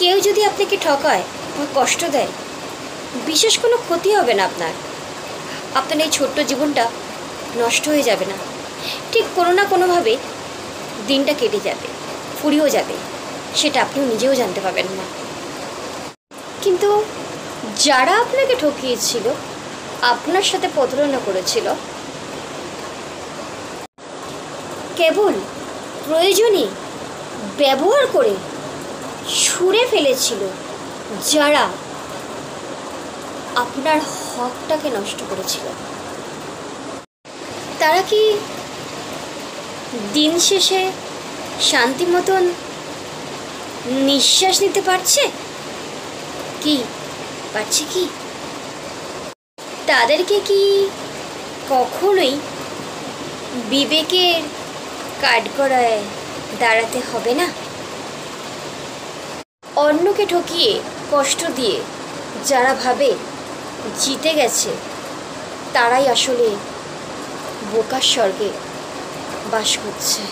কেউ যদি আপনাকে ঠকায় বা কষ্ট দেয়, বিশেষ কোনো ক্ষতি হবে না আপনার। আপনার এই ছোট্ট জীবনটা নষ্ট হয়ে যাবে না, ঠিক কোনো না কোনোভাবে দিনটা কেটে যাবে, ফুরিয়েও যাবে, সেটা আপনিও নিজেও জানতে পারবেন না। কিন্তু যারা আপনাকে ঠকিয়েছিল, আপনার সাথে প্রতারণা করেছিল, কেবল প্রয়োজনে ব্যবহার করে ছুঁড়ে ফেলেছিল, যারা আপনার হকটাকে নষ্ট করেছিল, তারা কি দিন শেষে শান্তি মতন নিঃশ্বাস নিতে পারছে কি? পারছে কি? তাদেরকে কি কখনোই বিবেকের কাঠগড়ায় দাঁড়াতে হবে না? অন্যকে ঠকিয়ে কষ্ট দিয়ে যারা ভাবে জিতে গেছে, তারাই আসলে বোকার স্বর্গে বাস করছে।